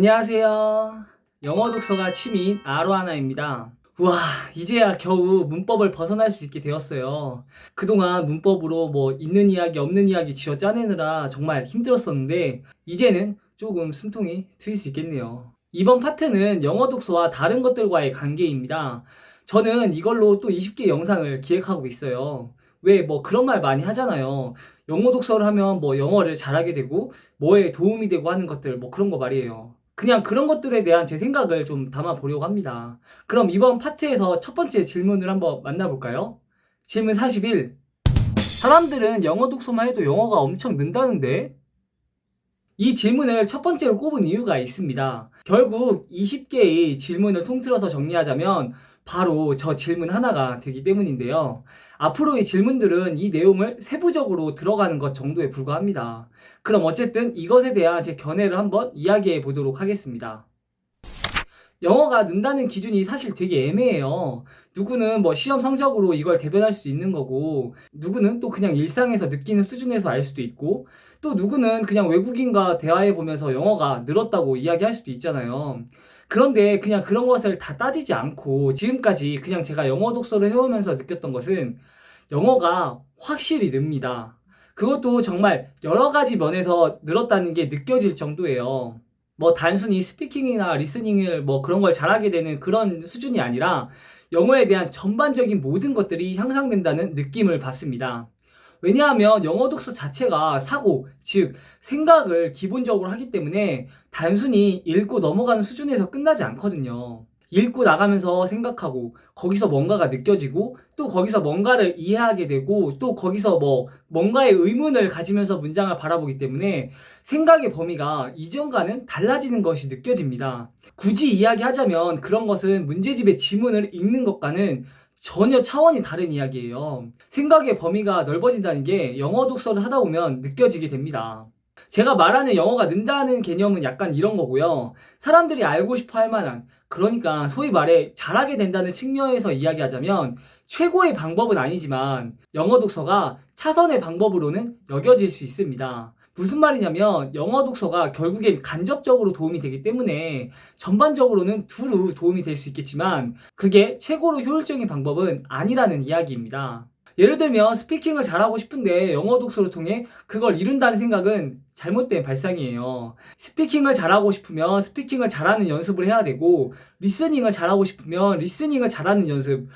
안녕하세요. 영어 독서가 취미인 아로하나입니다. 우와, 이제야 겨우 문법을 벗어날 수 있게 되었어요. 그동안 문법으로 있는 이야기 없는 이야기 지어 짜내느라 정말 힘들었었는데 이제는 조금 숨통이 트일 수 있겠네요. 이번 파트는 영어 독서와 다른 것들과의 관계입니다. 저는 이걸로 또 20개 영상을 기획하고 있어요. 왜 그런 말 많이 하잖아요. 영어 독서를 하면 영어를 잘하게 되고 뭐에 도움이 되고 하는 것들 그런 거 말이에요. 그냥 그런 것들에 대한 제 생각을 좀 담아보려고 합니다. 그럼 이번 파트에서 첫 번째 질문을 한번 만나볼까요? 질문 41. 사람들은 영어 독서만 해도 영어가 엄청 는다는데? 이 질문을 첫 번째로 꼽은 이유가 있습니다. 결국 20개의 질문을 통틀어서 정리하자면 바로 저 질문 하나가 되기 때문인데요. 앞으로의 질문들은 이 내용을 세부적으로 들어가는 것 정도에 불과합니다. 그럼 어쨌든 이것에 대한 제 견해를 한번 이야기해 보도록 하겠습니다. 영어가 는다는 기준이 사실 되게 애매해요. 누구는 시험 성적으로 이걸 대변할 수 있는 거고, 누구는 또 그냥 일상에서 느끼는 수준에서 알 수도 있고, 또 누구는 그냥 외국인과 대화해 보면서 영어가 늘었다고 이야기할 수도 있잖아요. 그런데 그냥 그런 것을 다 따지지 않고 지금까지 그냥 제가 영어 독서를 해오면서 느꼈던 것은 영어가 확실히 늡니다. 그것도 정말 여러 가지 면에서 늘었다는 게 느껴질 정도예요. 단순히 스피킹이나 리스닝을 그런 걸 잘하게 되는 그런 수준이 아니라 영어에 대한 전반적인 모든 것들이 향상된다는 느낌을 받습니다. 왜냐하면 영어 독서 자체가 사고, 즉 생각을 기본적으로 하기 때문에 단순히 읽고 넘어가는 수준에서 끝나지 않거든요. 읽고 나가면서 생각하고 거기서 뭔가가 느껴지고 또 거기서 뭔가를 이해하게 되고 또 거기서 뭔가의 의문을 가지면서 문장을 바라보기 때문에 생각의 범위가 이전과는 달라지는 것이 느껴집니다. 굳이 이야기하자면 그런 것은 문제집의 지문을 읽는 것과는 전혀 차원이 다른 이야기예요. 생각의 범위가 넓어진다는 게 영어 독서를 하다 보면 느껴지게 됩니다. 제가 말하는 영어가 는다는 개념은 약간 이런 거고요. 사람들이 알고 싶어 할 만한, 그러니까 소위 말해 잘하게 된다는 측면에서 이야기하자면 최고의 방법은 아니지만 영어 독서가 차선의 방법으로는 여겨질 수 있습니다. 무슨 말이냐면 영어 독서가 결국엔 간접적으로 도움이 되기 때문에 전반적으로는 두루 도움이 될 수 있겠지만 그게 최고로 효율적인 방법은 아니라는 이야기입니다. 예를 들면 스피킹을 잘하고 싶은데 영어 독서를 통해 그걸 이룬다는 생각은 잘못된 발상이에요. 스피킹을 잘하고 싶으면 스피킹을 잘하는 연습을 해야 되고 리스닝을 잘하고 싶으면 리스닝을 잘하는 연습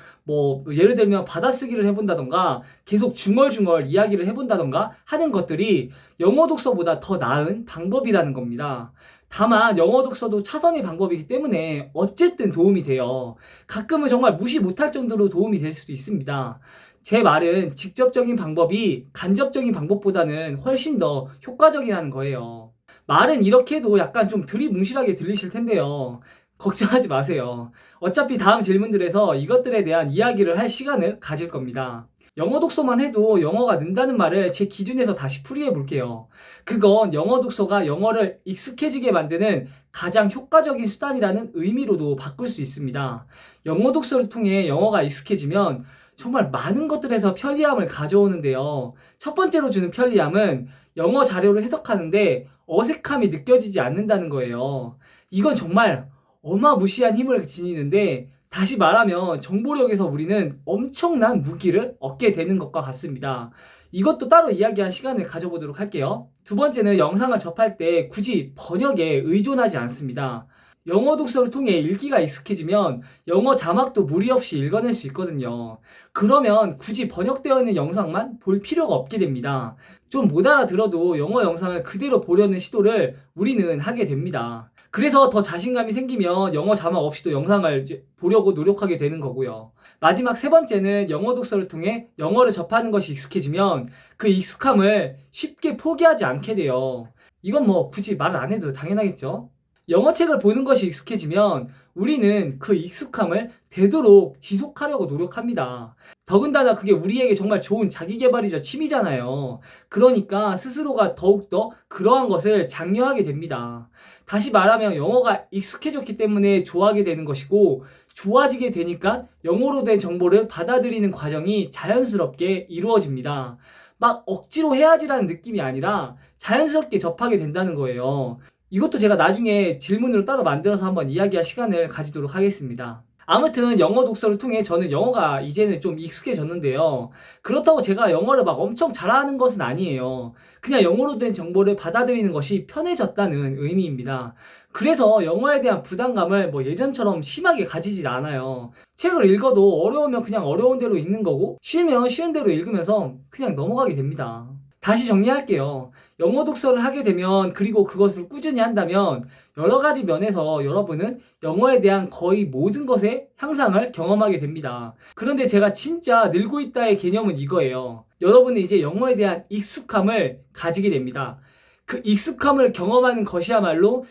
예를 들면 받아쓰기를 해본다던가 계속 중얼중얼 이야기를 해본다던가 하는 것들이 영어 독서보다 더 나은 방법이라는 겁니다. 다만 영어 독서도 차선의 방법이기 때문에 어쨌든 도움이 돼요. 가끔은 정말 무시 못할 정도로 도움이 될 수도 있습니다. 제 말은 직접적인 방법이 간접적인 방법보다는 훨씬 더 효과적이라는 거예요. 말은 이렇게 해도 약간 좀 들이뭉실하게 들리실 텐데요. 걱정하지 마세요. 어차피 다음 질문들에서 이것들에 대한 이야기를 할 시간을 가질 겁니다. 영어 독서만 해도 영어가 는다는 말을 제 기준에서 다시 풀이해 볼게요. 그건 영어 독서가 영어를 익숙해지게 만드는 가장 효과적인 수단이라는 의미로도 바꿀 수 있습니다. 영어 독서를 통해 영어가 익숙해지면 정말 많은 것들에서 편리함을 가져오는데요. 첫 번째로 주는 편리함은 영어 자료를 해석하는데 어색함이 느껴지지 않는다는 거예요. 이건 정말 어마무시한 힘을 지니는데 다시 말하면 정보력에서 우리는 엄청난 무기를 얻게 되는 것과 같습니다. 이것도 따로 이야기한 시간을 가져보도록 할게요. 두 번째는 영상을 접할 때 굳이 번역에 의존하지 않습니다. 영어 독서를 통해 읽기가 익숙해지면 영어 자막도 무리 없이 읽어낼 수 있거든요. 그러면 굳이 번역되어 있는 영상만 볼 필요가 없게 됩니다. 좀 못 알아들어도 영어 영상을 그대로 보려는 시도를 우리는 하게 됩니다. 그래서 더 자신감이 생기면 영어 자막 없이도 영상을 보려고 노력하게 되는 거고요. 마지막 세 번째는 영어 독서를 통해 영어를 접하는 것이 익숙해지면 그 익숙함을 쉽게 포기하지 않게 돼요. 이건 굳이 말을 안 해도 당연하겠죠? 영어책을 보는 것이 익숙해지면 우리는 그 익숙함을 되도록 지속하려고 노력합니다. 더군다나 그게 우리에게 정말 좋은 자기계발이죠. 취미잖아요. 그러니까 스스로가 더욱더 그러한 것을 장려하게 됩니다. 다시 말하면 영어가 익숙해졌기 때문에 좋아하게 되는 것이고 좋아지게 되니까 영어로 된 정보를 받아들이는 과정이 자연스럽게 이루어집니다. 막 억지로 해야지라는 느낌이 아니라 자연스럽게 접하게 된다는 거예요. 이것도 제가 나중에 질문으로 따로 만들어서 한번 이야기할 시간을 가지도록 하겠습니다. 아무튼 영어 독서를 통해 저는 영어가 이제는 좀 익숙해졌는데요. 그렇다고 제가 영어를 막 엄청 잘하는 것은 아니에요. 그냥 영어로 된 정보를 받아들이는 것이 편해졌다는 의미입니다. 그래서 영어에 대한 부담감을 뭐 예전처럼 심하게 가지질 않아요. 책을 읽어도 어려우면 그냥 어려운 대로 읽는 거고, 쉬우면 쉬운 대로 읽으면서 그냥 넘어가게 됩니다. 다시 정리할게요. 영어 독서를 하게 되면, 그리고 그것을 꾸준히 한다면 여러 가지 면에서 여러분은 영어에 대한 거의 모든 것의 향상을 경험하게 됩니다. 그런데 제가 진짜 늘고 있다의 개념은 이거예요. 여러분은 이제 영어에 대한 익숙함을 가지게 됩니다. 그 익숙함을 경험하는 것이야말로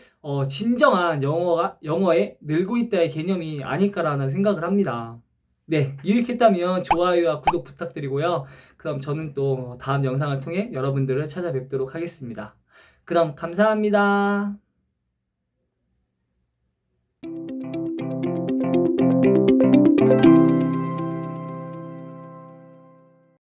진정한 영어에 늘고 있다의 개념이 아닐까라는 생각을 합니다. 네, 유익했다면 좋아요와 구독 부탁드리고요. 그럼 저는 또 다음 영상을 통해 여러분들을 찾아뵙도록 하겠습니다. 그럼 감사합니다.